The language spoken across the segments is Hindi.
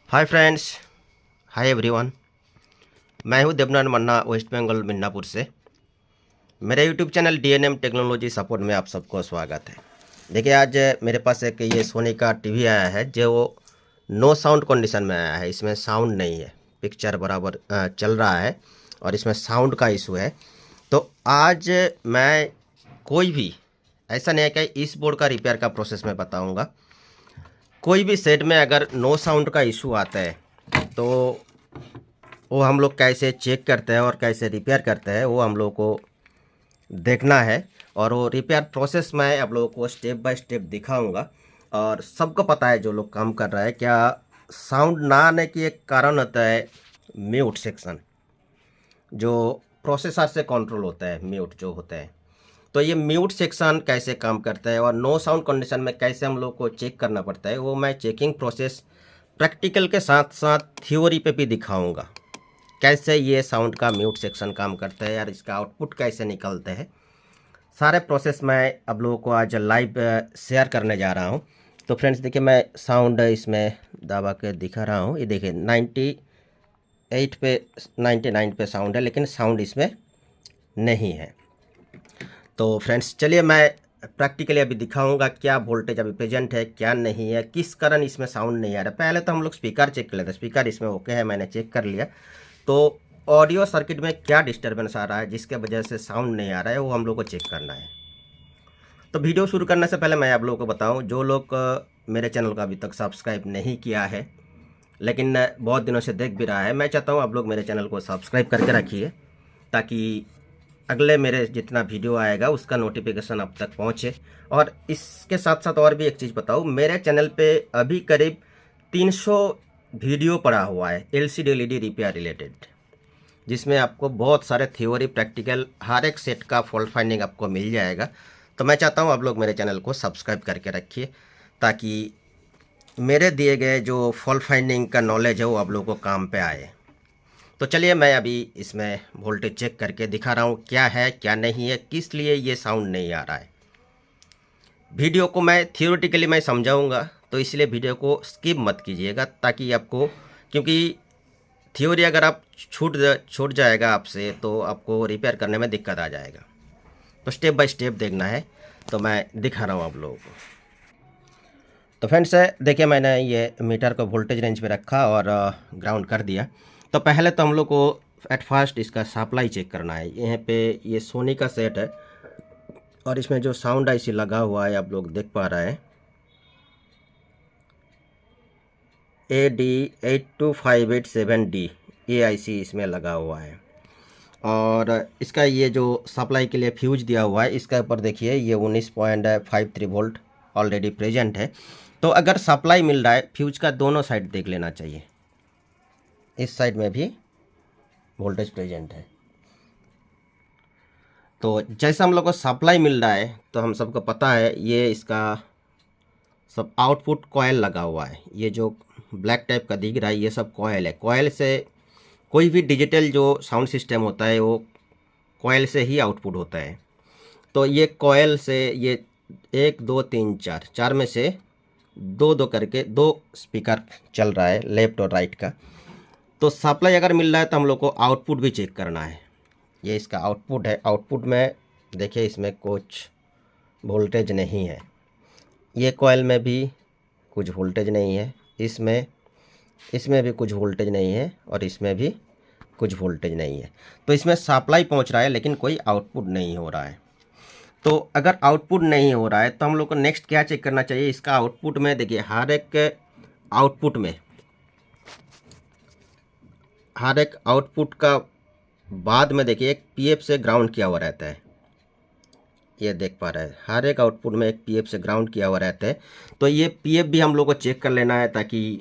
Hi friends, hi everyone. मैं हूं देवनारायण मन्ना, वेस्ट बंगाल मिदनापुर से। मेरे YouTube channel DNM technology support में आप सबको स्वागत है। देखिए, आज मेरे पास एक ये सोनी का टीवी आया है जो नो साउंड कंडीशन में आया है। इसमें साउंड नहीं है, पिक्चर बराबर चल रहा है और इसमें साउंड का इशू है। तो आज मैं कोई भी ऐसा नहीं है कि इस बोर्ड का रिपेयर का प्रोसेस मैं बताऊँगा। कोई भी सेट में अगर नो साउंड का इशू आता है तो वो हम लोग कैसे चेक करते हैं और कैसे रिपेयर करते हैं वो हम लोग को देखना है। और वो रिपेयर प्रोसेस मैं आप लोगों को स्टेप बाय स्टेप दिखाऊंगा। और सबको पता है जो लोग काम कर रहा है, क्या साउंड ना आने की एक कारण होता है म्यूट सेक्शन, जो प्रोसेसर से कंट्रोल होता है, म्यूट जो होता है। तो ये म्यूट सेक्शन कैसे काम करता है और नो साउंड कंडीशन में कैसे हम लोग को चेक करना पड़ता है, वो मैं चेकिंग प्रोसेस प्रैक्टिकल के साथ साथ थ्योरी पे भी दिखाऊंगा। कैसे ये साउंड का म्यूट सेक्शन काम करता है और इसका आउटपुट कैसे निकलते हैं, सारे प्रोसेस मैं आप लोगों को आज लाइव शेयर करने जा रहा हूँ। तो फ्रेंड्स देखिए, मैं साउंड इसमें दबा के दिखा रहा हूँ। ये देखिए 98 पे 99 पे साउंड है, लेकिन साउंड इसमें नहीं है। तो फ्रेंड्स चलिए, मैं प्रैक्टिकली अभी दिखाऊंगा क्या वोल्टेज अभी प्रेजेंट है, क्या नहीं है, किस कारण इसमें साउंड नहीं आ रहा। पहले तो हम लोग स्पीकर चेक कर लेते हैं। स्पीकर इसमें ओके है, मैंने चेक कर लिया। तो ऑडियो सर्किट में क्या डिस्टर्बेंस आ रहा है जिसके वजह से साउंड नहीं आ रहा है, वो हम लोग को चेक करना है। तो वीडियो शुरू करने से पहले मैं आप लोगों को बताऊं, जो लोग मेरे चैनल को अभी तक सब्सक्राइब नहीं किया है लेकिन बहुत दिनों से देख भी रहा है, मैं चाहता हूं आप लोग मेरे चैनल को सब्सक्राइब करके रखिए ताकि अगले मेरे जितना वीडियो आएगा उसका नोटिफिकेशन अब तक पहुंचे। और इसके साथ साथ और भी एक चीज़ बताऊं, मेरे चैनल पे अभी करीब 300 वीडियो पड़ा हुआ है एलसीडी एलईडी रिपेयर रिलेटेड, जिसमें आपको बहुत सारे थ्योरी प्रैक्टिकल हर एक सेट का फॉल्ट फाइंडिंग आपको मिल जाएगा। तो मैं चाहता हूं आप लोग मेरे चैनल को सब्सक्राइब करके रखिए ताकि मेरे दिए गए जो फॉल्ट फाइंडिंग का नॉलेज है वो आप लोगों को काम पे आए। तो चलिए, मैं अभी इसमें वोल्टेज चेक करके दिखा रहा हूँ क्या है क्या नहीं है, किस लिए ये साउंड नहीं आ रहा है। वीडियो को मैं थियोरेटिकली मैं समझाऊंगा, तो इसलिए वीडियो को स्किप मत कीजिएगा ताकि आपको, क्योंकि थ्योरी अगर आप छूट जाएगा आपसे तो आपको रिपेयर करने में दिक्कत आ जाएगा। तो स्टेप बाय स्टेप देखना है। तो मैं दिखा रहा हूँ आप लोगों को। तो फ्रेंड्स देखिए, मैंने ये मीटर को वोल्टेज रेंज पे रखा और ग्राउंड कर दिया। तो पहले तो हम लोग को एट फर्स्ट इसका सप्लाई चेक करना है। यहाँ पे ये सोनी का सेट है और इसमें जो साउंड आईसी लगा हुआ है आप लोग देख पा रहे हैं, AD82587D ये आईसी इसमें लगा हुआ है। और इसका ये जो सप्लाई के लिए फ्यूज दिया हुआ है, इसके ऊपर देखिए ये 19.53 वोल्ट ऑलरेडी प्रेजेंट है। तो अगर सप्लाई मिल रहा है, फ्यूज का दोनों साइड देख लेना चाहिए। इस साइड में भी वोल्टेज प्रेजेंट है। तो जैसा हम लोग को सप्लाई मिल रहा है, तो हम सबको पता है ये इसका सब आउटपुट कॉयल लगा हुआ है। ये जो ब्लैक टाइप का दिख रहा है ये सब कॉयल है। कॉयल से कोई भी डिजिटल जो साउंड सिस्टम होता है वो कॉयल से ही आउटपुट होता है। तो ये कॉयल से ये 1 2 3 4 में से दो करके 2 स्पीकर चल रहा है, लेफ्ट और राइट का। तो सप्लाई अगर मिल रहा है तो हम लोग को आउटपुट भी चेक करना है। ये इसका आउटपुट है। आउटपुट में देखिए इसमें कुछ वोल्टेज नहीं है। ये कॉयल में भी कुछ वोल्टेज नहीं है, इसमें भी कुछ वोल्टेज नहीं है और इसमें भी कुछ वोल्टेज नहीं है। तो इसमें सप्लाई पहुंच रहा है लेकिन कोई आउटपुट नहीं हो रहा है। तो अगर आउटपुट नहीं हो रहा है तो हम लोग को नेक्स्ट क्या चेक करना चाहिए, इसका आउटपुट में देखिए हर एक आउटपुट का बाद में देखिए एक पीएफ से ग्राउंड किया हुआ रहता है। ये देख पा रहे हैं, हर एक आउटपुट में एक पीएफ से ग्राउंड किया हुआ रहता है। तो ये पीएफ भी हम लोग को चेक कर लेना है ताकि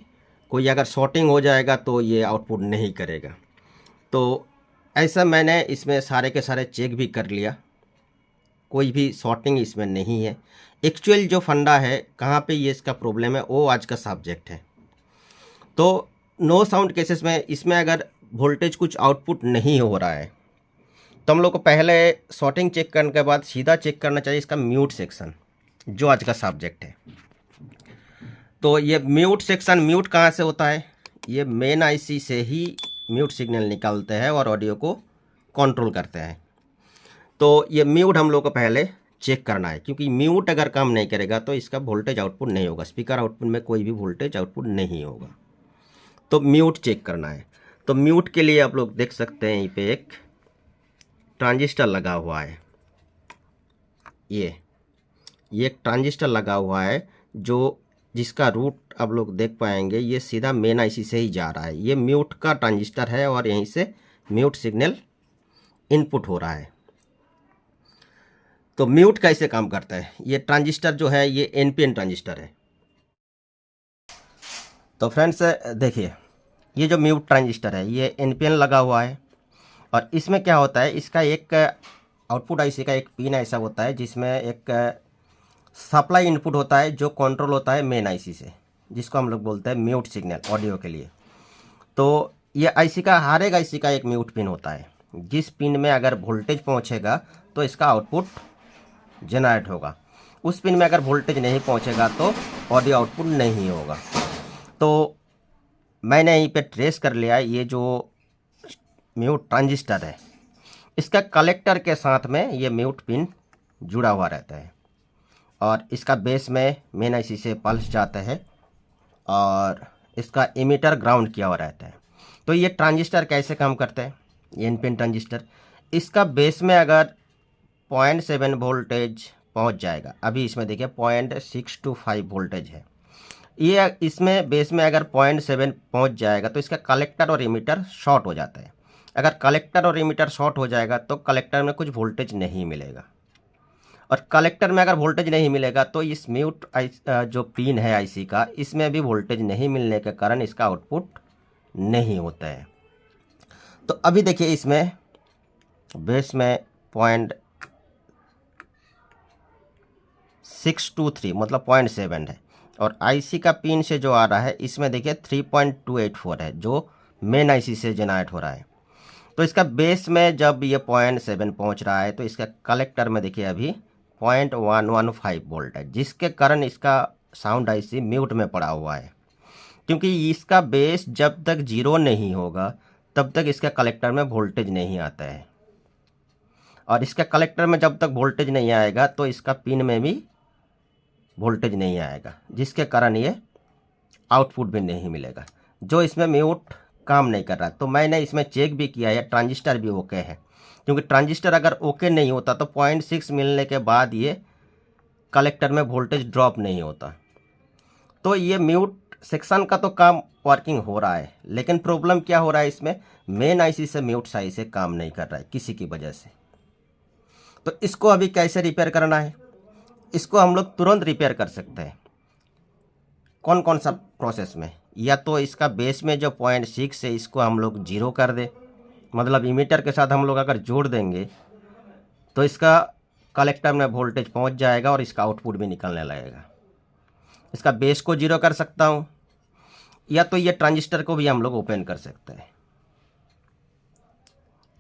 कोई अगर शॉर्टिंग हो जाएगा तो ये आउटपुट नहीं करेगा। तो ऐसा मैंने इसमें सारे के सारे चेक भी कर लिया, कोई भी शॉर्टिंग इसमें नहीं है। एक्चुअल जो फंडा है, कहाँ पे ये इसका प्रॉब्लम है, वो आज का सब्जेक्ट है। तो नो साउंड केसेस में इसमें अगर वोल्टेज कुछ आउटपुट नहीं हो रहा है तो हम लोग को पहले शॉर्टिंग चेक करने के बाद सीधा चेक करना चाहिए इसका म्यूट सेक्शन, जो आज का सब्जेक्ट है। तो ये म्यूट सेक्शन, म्यूट कहाँ से होता है, ये मेन आईसी से ही म्यूट सिग्नल निकालते हैं और ऑडियो को कंट्रोल करते हैं। तो ये म्यूट हम लोग को पहले चेक करना है, क्योंकि म्यूट अगर काम नहीं करेगा तो इसका वोल्टेज आउटपुट नहीं होगा, स्पीकर आउटपुट में कोई भी वोल्टेज आउटपुट नहीं होगा। तो म्यूट चेक करना है। तो म्यूट के लिए आप लोग देख सकते हैं यहीं पे एक ट्रांजिस्टर लगा हुआ है। ये एक ट्रांजिस्टर लगा हुआ है जो जिसका रूट आप लोग देख पाएंगे, ये सीधा मेन आईसी से ही जा रहा है। ये म्यूट का ट्रांजिस्टर है और यहीं से म्यूट सिग्नल इनपुट हो रहा है। तो म्यूट कैसे काम करता है? ये ट्रांजिस्टर जो है ये एनपीएन ट्रांजिस्टर है। तो फ्रेंड्स देखिए, ये जो म्यूट ट्रांजिस्टर है ये एनपीएन लगा हुआ है और इसमें क्या होता है, इसका एक आउटपुट आईसी का एक पिन ऐसा होता है जिसमें एक सप्लाई इनपुट होता है जो कंट्रोल होता है मेन आईसी से, जिसको हम लोग बोलते हैं म्यूट सिग्नल ऑडियो के लिए। तो ये आईसी का हर एक आईसी का एक म्यूट पिन होता है, जिस पिन में अगर वोल्टेज पहुंचेगा तो इसका आउटपुट जनरेट होगा, उस पिन में अगर वोल्टेज नहीं पहुंचेगा तो ऑडियो आउटपुट नहीं होगा। तो मैंने यहीं पे ट्रेस कर लिया, ये जो म्यूट ट्रांजिस्टर है इसका कलेक्टर के साथ में ये म्यूट पिन जुड़ा हुआ रहता है और इसका बेस में मेन आईसी से पल्स जाता है और इसका इमीटर ग्राउंड किया हुआ रहता है। तो ये ट्रांजिस्टर कैसे काम करता है? ये एनपीएन ट्रांजिस्टर, इसका बेस में अगर 0.7 वोल्टेज पहुंच जाएगा, अभी इसमें देखिए 0.625 वोल्टेज है, ये इसमें बेस में अगर 0.7 पहुंच जाएगा तो इसका कलेक्टर और इमीटर शॉर्ट हो जाता है। अगर कलेक्टर और इमीटर शॉर्ट हो जाएगा तो कलेक्टर में कुछ वोल्टेज नहीं मिलेगा और कलेक्टर में अगर वोल्टेज नहीं मिलेगा तो इस म्यूट जो पिन है आईसी का, इसमें भी वोल्टेज नहीं मिलने के कारण इसका आउटपुट नहीं होता है। तो अभी देखिए इसमें बेस में 0.623 मतलब 0.7 है और आईसी का पिन से जो आ रहा है इसमें देखिए 3.284 है जो मेन आईसी से जनरेट हो रहा है। तो इसका बेस में जब ये 0.7 पहुंच रहा है तो इसका कलेक्टर में देखिए अभी 0.115 वोल्ट है, जिसके कारण इसका साउंड आईसी म्यूट में पड़ा हुआ है, क्योंकि इसका बेस जब तक 0 नहीं होगा तब तक इसका कलेक्टर में वोल्टेज नहीं आता है और इसका कलेक्टर में जब तक वोल्टेज नहीं आएगा तो इसका पिन में भी वोल्टेज नहीं आएगा, जिसके कारण ये आउटपुट भी नहीं मिलेगा, जो इसमें म्यूट काम नहीं कर रहा। तो मैंने इसमें चेक भी किया है, ट्रांजिस्टर भी ओके है, क्योंकि ट्रांजिस्टर अगर ओके नहीं होता तो 0.6 मिलने के बाद ये कलेक्टर में वोल्टेज ड्रॉप नहीं होता। तो ये म्यूट सेक्शन का तो काम वर्किंग हो रहा है, लेकिन प्रॉब्लम क्या हो रहा है, इसमें मेन आईसी से म्यूट साई से काम नहीं कर रहा है किसी की वजह से। तो इसको अभी कैसे रिपेयर करना है? इसको हम लोग तुरंत रिपेयर कर सकते हैं। कौन कौन सा प्रोसेस में? या तो इसका बेस में जो 0.6 है इसको हम लोग 0 कर दे, मतलब इमीटर के साथ हम लोग अगर जोड़ देंगे तो इसका कलेक्टर में वोल्टेज पहुंच जाएगा और इसका आउटपुट भी निकलने लगेगा। इसका बेस को 0 कर सकता हूं, या तो ये ट्रांजिस्टर को भी हम लोग ओपन कर सकते हैं।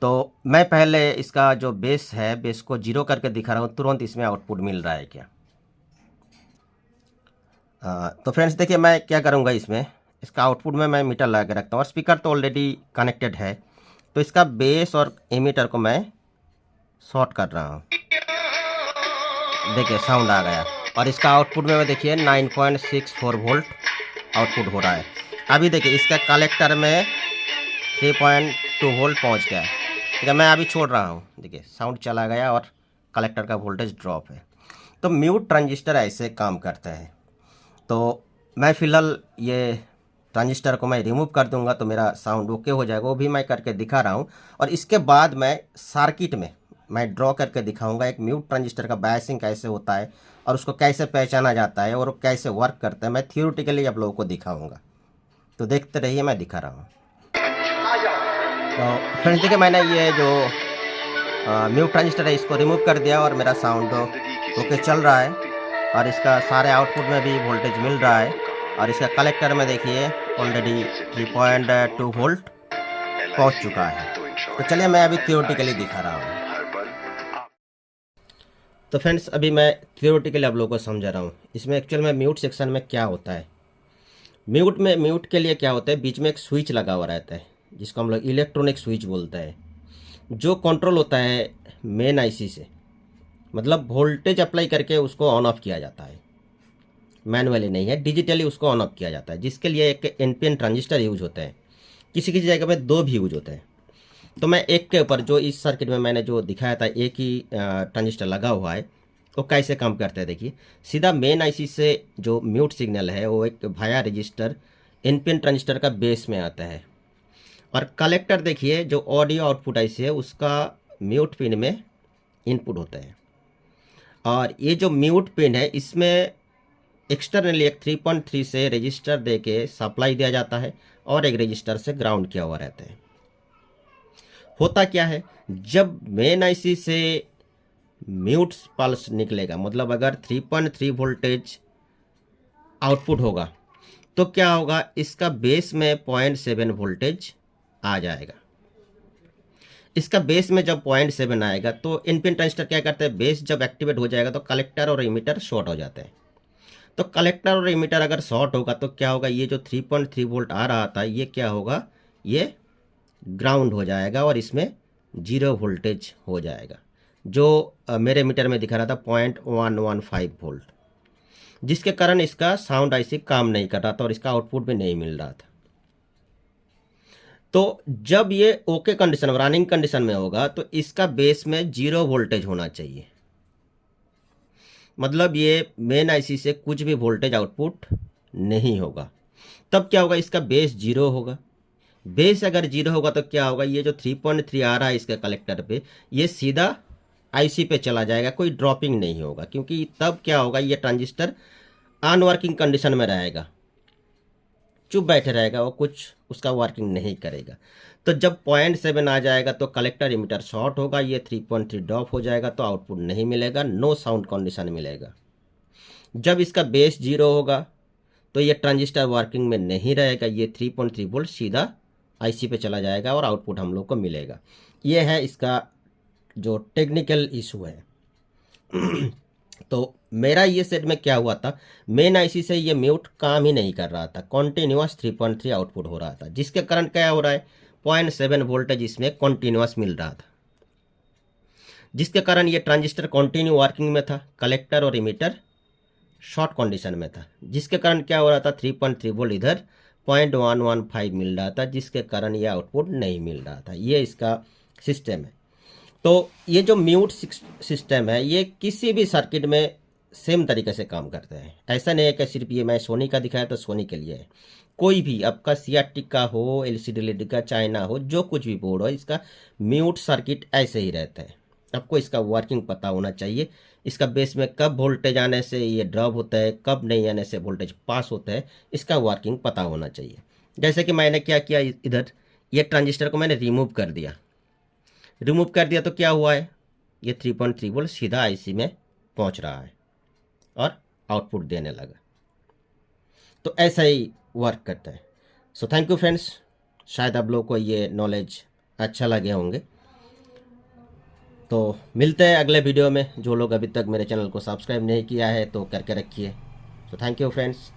तो मैं पहले इसका जो बेस है बेस को 0 करके दिखा रहा हूँ, तुरंत इसमें आउटपुट मिल रहा है क्या। तो फ्रेंड्स देखिए मैं क्या करूँगा, इसमें इसका आउटपुट में मैं मीटर लगा के रखता हूँ और स्पीकर तो ऑलरेडी कनेक्टेड है, तो इसका बेस और एमीटर को मैं शॉर्ट कर रहा हूँ। देखिए साउंड आ गया और इसका आउटपुट में देखिए 9.64 वोल्ट आउटपुट हो रहा है। अभी देखिए इसका कलेक्टर में 3.2 वोल्ट पहुँच गया है। ठीक है, मैं अभी छोड़ रहा हूँ, देखिए साउंड चला गया और कलेक्टर का वोल्टेज ड्रॉप है। तो म्यूट ट्रांजिस्टर ऐसे काम करता है। तो मैं फ़िलहाल ये ट्रांजिस्टर को मैं रिमूव कर दूंगा तो मेरा साउंड ओके हो जाएगा, वो भी मैं करके दिखा रहा हूँ। और इसके बाद मैं सर्किट में मैं ड्रॉ करके दिखाऊंगा एक म्यूट ट्रांजिस्टर का बायसिंग कैसे होता है और उसको कैसे पहचाना जाता है और कैसे वर्क करता है, मैं थियोरेटिकली आप लोगों को दिखाऊंगा। तो देखते रहिए, मैं दिखा रहा हूँ। तो फ्रेंड्स देखिए मैंने ये जो म्यूट ट्रांजिस्टर है इसको रिमूव कर दिया और मेरा साउंड ओके चल रहा है और इसका सारे आउटपुट में भी वोल्टेज मिल रहा है और इसका कलेक्टर में देखिए ऑलरेडी 3.2 वोल्ट पहुंच चुका है। तो चलिए मैं अभी थियोरेटिकली दिखा रहा हूँ। तो फ्रेंड्स अभी मैं थियोरेटिकली आप लोगों को समझा रहा हूँ इसमें एक्चुअल में म्यूट सेक्शन में क्या होता है। म्यूट के लिए क्या होता है, बीच में एक स्विच लगा हुआ रहता है जिसको हम लोग इलेक्ट्रॉनिक स्विच बोलते हैं, जो कंट्रोल होता है मेन आईसी से। मतलब वोल्टेज अप्लाई करके उसको ऑन ऑफ किया जाता है, मैनुअली नहीं है, डिजिटली उसको ऑन ऑफ किया जाता है, जिसके लिए एक एनपीएन ट्रांजिस्टर यूज होते हैं। किसी किसी जगह में दो भी यूज होते हैं। तो मैं एक के ऊपर, जो इस सर्किट में मैंने जो दिखाया था, एक ही ट्रांजिस्टर लगा हुआ है, वो कैसे काम करता है देखिए। सीधा मेन आईसी से जो म्यूट सिग्नल है वो एक भाया रजिस्टर एनपीएन ट्रांजिस्टर का बेस में आता है, और कलेक्टर देखिए जो ऑडियो आउटपुट आईसी है उसका म्यूट पिन में इनपुट होता है। और ये जो म्यूट पिन है इसमें एक्सटर्नली एक 3.3 से रजिस्टर दे के सप्लाई दिया जाता है, और एक रजिस्टर से ग्राउंड किया हुआ रहता है। होता क्या है, जब मेन आईसी से म्यूट पल्स निकलेगा, मतलब अगर 3.3 वोल्टेज आउटपुट होगा, तो क्या होगा, इसका बेस में 0.7 वोल्टेज आ जाएगा। इसका बेस में जब 0.7 आएगा तो इनपिन ट्रांजिस्टर क्या करता है, बेस जब एक्टिवेट हो जाएगा तो कलेक्टर और इमीटर शॉर्ट हो जाते हैं। तो कलेक्टर और इमीटर अगर शॉर्ट होगा तो क्या होगा, ये जो 3.3 वोल्ट आ रहा था ये क्या होगा, ये ग्राउंड हो जाएगा और इसमें 0 वोल्टेज हो जाएगा, जो मेरे मीटर में दिखा रहा था 0.115 वोल्ट, जिसके कारण इसका साउंड आईसी काम नहीं कर रहा था और इसका आउटपुट भी नहीं मिल रहा था। तो जब ये ओके कंडीशन, रनिंग कंडीशन में होगा तो इसका बेस में 0 वोल्टेज होना चाहिए। मतलब ये मेन आईसी से कुछ भी वोल्टेज आउटपुट नहीं होगा। तब क्या होगा, इसका बेस 0 होगा। बेस अगर 0 होगा तो क्या होगा, ये जो 3.3 आ रहा है इसके कलेक्टर पे, ये सीधा आईसी पे चला जाएगा, कोई ड्रॉपिंग नहीं होगा, क्योंकि तब क्या होगा, ये ट्रांजिस्टर अनवर्किंग कंडीशन में रहेगा, चुप बैठे रहेगा, वो कुछ उसका वर्किंग नहीं करेगा। तो जब 0.7 आ जाएगा तो कलेक्टर इमीटर शॉर्ट होगा, ये 3.3 ड्रॉप हो जाएगा, तो आउटपुट नहीं मिलेगा, नो साउंड कंडीशन मिलेगा। जब इसका बेस 0 होगा तो ये ट्रांजिस्टर वर्किंग में नहीं रहेगा, ये 3.3 वोल्ट सीधा आईसी पे चला जाएगा और आउटपुट हम लोग को मिलेगा। ये है इसका जो टेक्निकल इशू है। तो मेरा ये सेट में क्या हुआ था, मेन आईसी से ये म्यूट काम ही नहीं कर रहा था, कॉन्टिन्यूस 3.3 आउटपुट हो रहा था, जिसके कारण क्या हो रहा है, 0.7 वोल्टेज इसमें कॉन्टिन्यूस मिल रहा था, जिसके कारण ये ट्रांजिस्टर कंटिन्यू वर्किंग में था, कलेक्टर और इमीटर शॉर्ट कंडीशन में था, जिसके कारण क्या हो रहा था, 3.3 वोल्ट इधर 0.115 मिल रहा था, जिसके कारण ये आउटपुट नहीं मिल रहा था। ये इसका सिस्टम है। तो ये जो म्यूट सिस्टम है ये किसी भी सर्किट में सेम तरीके से काम करता है। ऐसा नहीं है कि सिर्फ ये मैं सोनी का दिखाया तो सोनी के लिए है, कोई भी आपका सीआरटी का हो, एलसीडी एलईडी का, चाइना हो, जो कुछ भी बोर्ड हो, इसका म्यूट सर्किट ऐसे ही रहता है। आपको इसका वर्किंग पता होना चाहिए, इसका बेस में कब वोल्टेज आने से ये ड्रॉप होता है, कब नहीं आने से वोल्टेज पास होता है, इसका वर्किंग पता होना चाहिए। जैसे कि मैंने क्या किया, इधर ये ट्रांजिस्टर को मैंने रिमूव कर दिया तो क्या हुआ है, ये 3.3 वोल्ट सीधा आईसी में पहुंच रहा है और आउटपुट देने लगा। तो ऐसा ही वर्क करता है। सो थैंक यू फ्रेंड्स, शायद आप लोगों को ये नॉलेज अच्छा लगे होंगे। तो मिलते हैं अगले वीडियो में। जो लोग अभी तक मेरे चैनल को सब्सक्राइब नहीं किया है तो करके रखिए। So thank you friends.